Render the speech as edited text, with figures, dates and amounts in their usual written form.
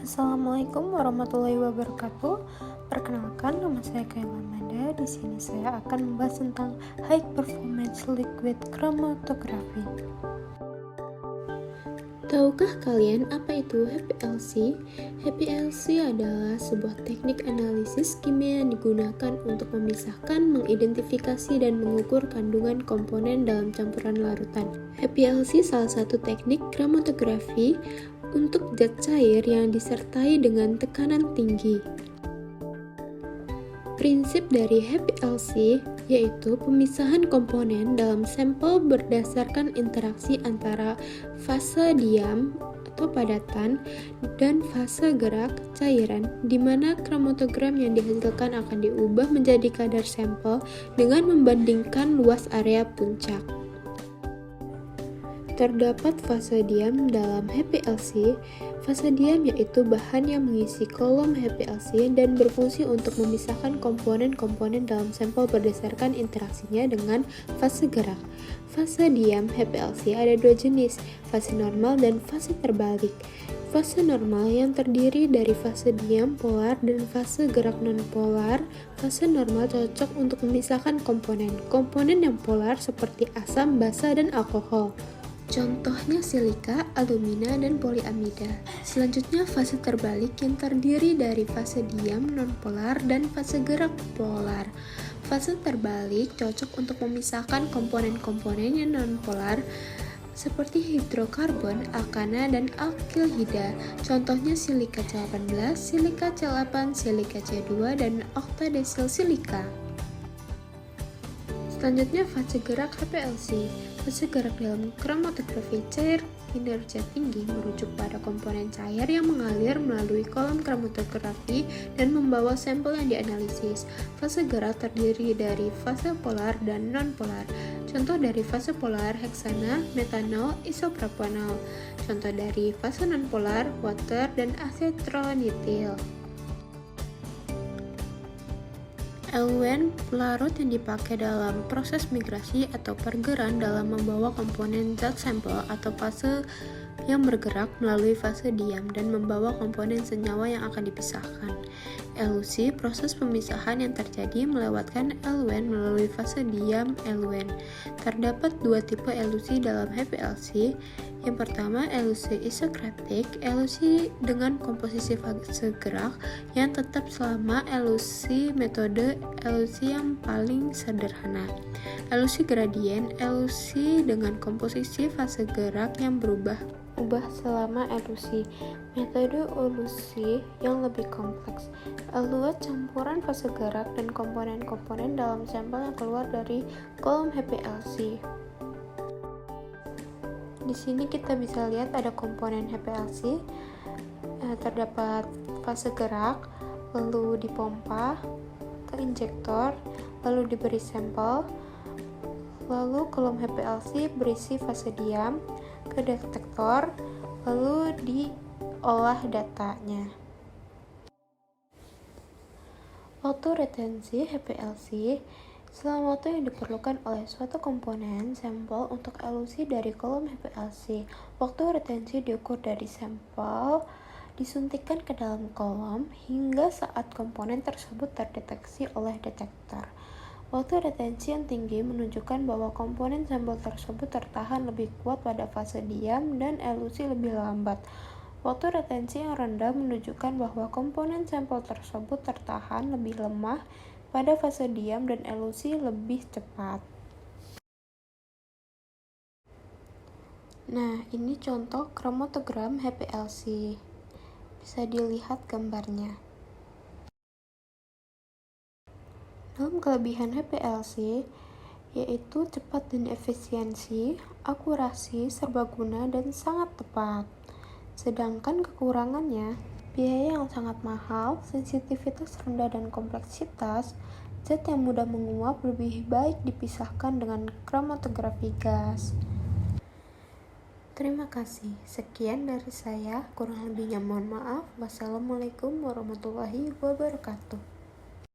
Assalamualaikum warahmatollahi wabarakatuh. Perkenalkan, nama saya Kayla Amanda. Di sini saya akan membahas tentang High Performance Liquid Chromatography. Tahukah kalian apa itu HPLC? HPLC adalah sebuah teknik analisis kimia yang digunakan untuk memisahkan, mengidentifikasi, dan mengukur kandungan komponen dalam campuran larutan. HPLC salah satu teknik kromatografi untuk zat cair yang disertai dengan tekanan tinggi. Prinsip dari HPLC yaitu pemisahan komponen dalam sampel berdasarkan interaksi antara fase diam atau padatan dan fase gerak cairan, di mana kromatogram yang dihasilkan akan diubah menjadi kadar sampel dengan membandingkan luas area puncak. Terdapat fase diam dalam HPLC. Fase diam yaitu bahan yang mengisi kolom HPLC dan berfungsi untuk memisahkan komponen-komponen dalam sampel berdasarkan interaksinya dengan fase gerak. Fase diam HPLC ada dua jenis, fase normal dan fase terbalik. Fase normal yang terdiri dari fase diam polar dan fase gerak non-polar. Fase normal cocok untuk memisahkan komponen yang polar seperti asam, basa, dan alkohol. Contohnya silika, alumina, dan poliamida. Selanjutnya fase terbalik yang terdiri dari fase diam nonpolar dan fase gerak polar. Fase terbalik cocok untuk memisahkan komponen-komponen yang nonpolar seperti hidrokarbon, alkana, dan alkilhida. Contohnya silika C18, silika C8, silika C2, dan oktadesil silika. Selanjutnya fase gerak HPLC. Fase gerak dalam kromatografi cair kinerja tinggi merujuk pada komponen cair yang mengalir melalui kolom kromatografi dan membawa sampel yang dianalisis. Fase gerak terdiri dari fase polar dan non-polar. Contoh dari fase polar heksana, metanol, isopropanol. Contoh dari fase non-polar water dan asetronitil. Eluen pelarut yang dipakai dalam proses migrasi atau pergeran dalam membawa komponen zat sampel atau fase yang bergerak melalui fase diam dan membawa komponen senyawa yang akan dipisahkan. Elusi, proses pemisahan yang terjadi melewatkan eluen melalui fase diam eluen. Terdapat dua tipe elusi dalam HPLC. Yang pertama, elusi isokretik, elusi dengan komposisi fase gerak yang tetap selama metode elusi yang paling sederhana. Elusi gradien, elusi dengan komposisi fase gerak yang berubah selama elusi. Metode elusi yang lebih kompleks, eluat campuran fase gerak dan komponen-komponen dalam sampel yang keluar dari kolom HPLC. Di sini kita bisa lihat ada komponen HPLC, terdapat fase gerak, lalu dipompa ke injektor, lalu diberi sampel, lalu kolom HPLC berisi fase diam ke detektor, lalu diolah datanya. Waktu retensi HPLC selama waktu yang diperlukan oleh suatu komponen sampel untuk elusi dari kolom HPLC. Waktu retensi diukur dari sampel disuntikkan ke dalam kolom hingga saat komponen tersebut terdeteksi oleh detektor. Waktu retensi yang tinggi menunjukkan bahwa komponen sampel tersebut tertahan lebih kuat pada fase diam dan elusi lebih lambat. Waktu retensi yang rendah menunjukkan bahwa komponen sampel tersebut tertahan lebih lemah pada fase diam dan elusi lebih cepat. Nah, ini contoh kromatogram HPLC. Bisa dilihat gambarnya. Dalam kelebihan HPLC yaitu cepat dan efisiensi, akurasi, serbaguna, dan sangat tepat. Sedangkan kekurangannya, biaya yang sangat mahal, sensitivitas rendah, dan kompleksitas, zat yang mudah menguap lebih baik dipisahkan dengan kromatografi gas. Terima kasih. Sekian dari saya, kurang lebihnya mohon maaf. Wassalamualaikum warahmatullahi wabarakatuh.